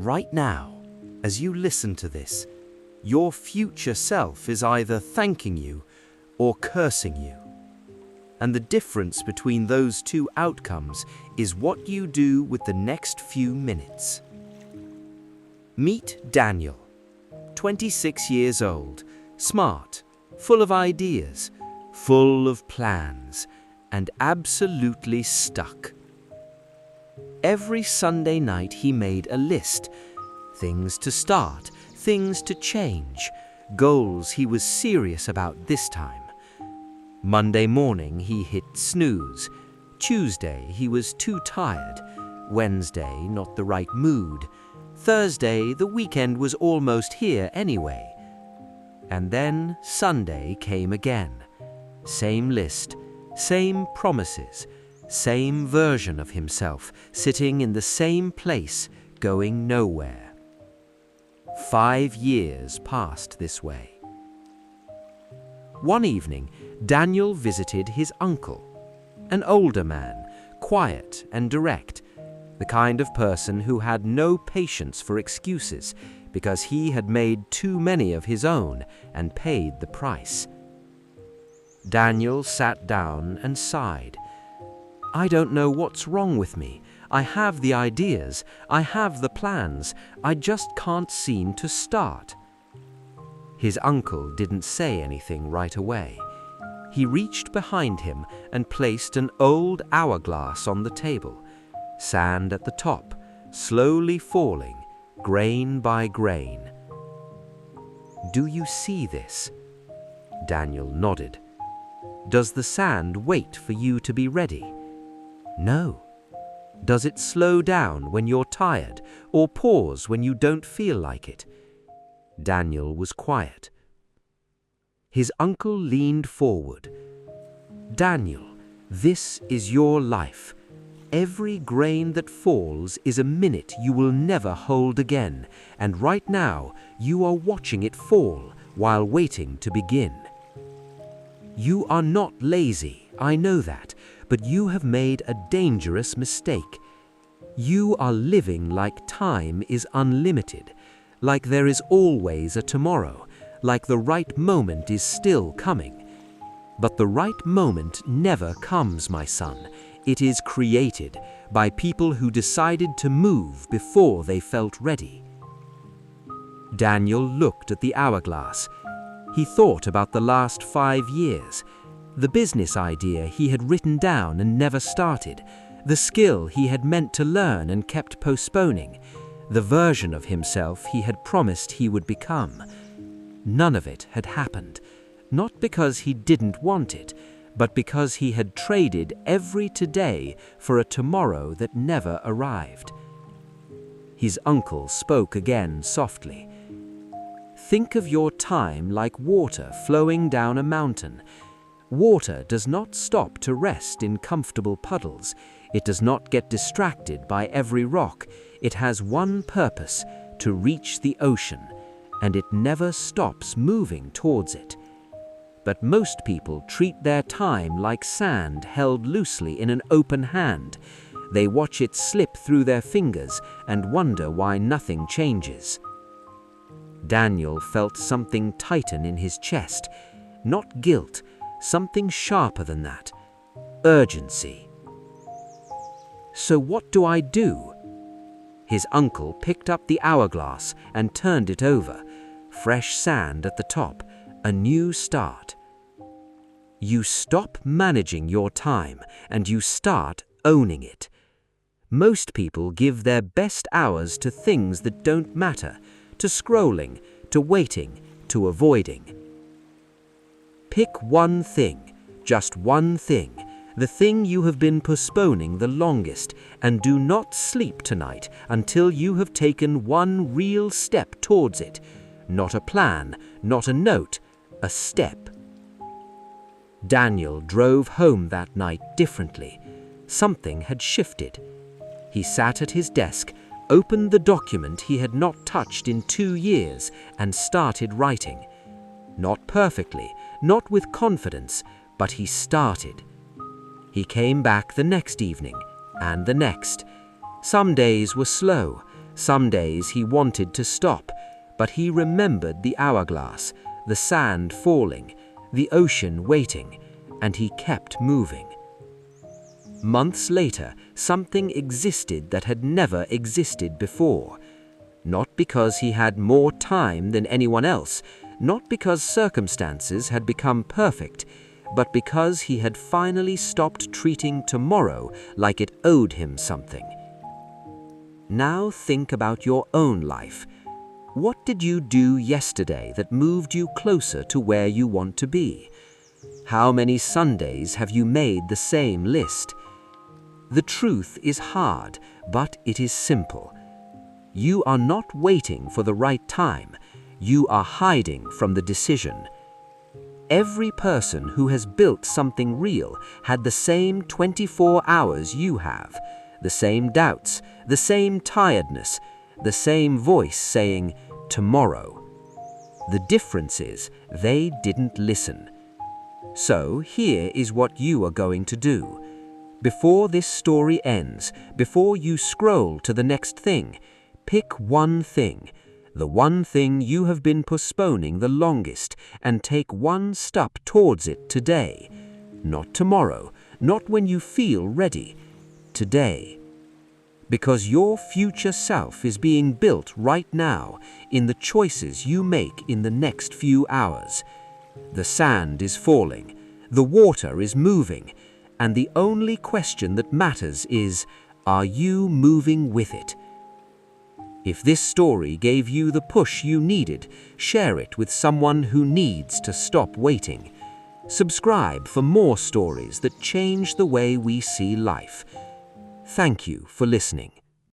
Right now, as you listen to this, your future self is either thanking you or cursing you. And the difference between those two outcomes is what you do with the next few minutes. Meet Daniel, 26 years old, smart, full of ideas, full of plans, and absolutely stuck. Every Sunday night he made a list. Things to start, things to change, goals he was serious about this time. Monday morning he hit snooze. Tuesday he was too tired. Wednesday not the right mood. Thursday the weekend was almost here anyway. And then Sunday came again. Same list, same promises, same version of himself, sitting in the same place, going nowhere. 5 years passed this way. One evening, Daniel visited his uncle, an older man, quiet and direct, the kind of person who had no patience for excuses because he had made too many of his own and paid the price. Daniel sat down and sighed. "I don't know what's wrong with me. I have the ideas, I have the plans, I just can't seem to start." His uncle didn't say anything right away. He reached behind him and placed an old hourglass on the table, sand at the top, slowly falling, grain by grain. "Do you see this?" Daniel nodded. "Does the sand wait for you to be ready?" "No." "Does it slow down when you're tired or pause when you don't feel like it?" Daniel was quiet. His uncle leaned forward. "Daniel, this is your life. Every grain that falls is a minute you will never hold again, and right now you are watching it fall while waiting to begin. You are not lazy, I know that, but you have made a dangerous mistake. You are living like time is unlimited, like there is always a tomorrow, like the right moment is still coming. But the right moment never comes, my son. It is created by people who decided to move before they felt ready." Daniel looked at the hourglass. He thought about the last 5 years, the business idea he had written down and never started, the skill he had meant to learn and kept postponing, the version of himself he had promised he would become. None of it had happened, not because he didn't want it, but because he had traded every today for a tomorrow that never arrived. His uncle spoke again softly. "Think of your time like water flowing down a mountain. Water does not stop to rest in comfortable puddles. It does not get distracted by every rock. It has one purpose, to reach the ocean, and it never stops moving towards it. But most people treat their time like sand held loosely in an open hand. They watch it slip through their fingers and wonder why nothing changes." Daniel felt something tighten in his chest. Not guilt, something sharper than that. Urgency. "So what do I do?" His uncle picked up the hourglass and turned it over. Fresh sand at the top, a new start. "You stop managing your time and you start owning it. Most people give their best hours to things that don't matter, to scrolling, to waiting, to avoiding. Pick one thing, just one thing, the thing you have been postponing the longest, and do not sleep tonight until you have taken one real step towards it. Not a plan, not a note, a step." Daniel drove home that night differently. Something had shifted. He sat at his desk, opened the document he had not touched in 2 years, and started writing. Not perfectly, not with confidence, but he started. He came back the next evening, and the next. Some days were slow, Some days he wanted to stop, but he remembered the hourglass, the sand falling, the ocean waiting, and he kept moving. Months later, something existed that had never existed before. Not because he had more time than anyone else, not because circumstances had become perfect, but because he had finally stopped treating tomorrow like it owed him something. Now think about your own life. What did you do yesterday that moved you closer to where you want to be? How many Sundays have you made the same list? The truth is hard, but it is simple. You are not waiting for the right time. You are hiding from the decision. Every person who has built something real had the same 24 hours you have, the same doubts, the same tiredness, the same voice saying, tomorrow. The difference is they didn't listen. So here is what you are going to do. Before this story ends, before you scroll to the next thing, pick one thing, the one thing you have been postponing the longest, and take one step towards it today. Not tomorrow, not when you feel ready. Today. Because your future self is being built right now in the choices you make in the next few hours. The sand is falling, the water is moving, and the only question that matters is, are you moving with it? If this story gave you the push you needed, share it with someone who needs to stop waiting. Subscribe for more stories that change the way we see life. Thank you for listening.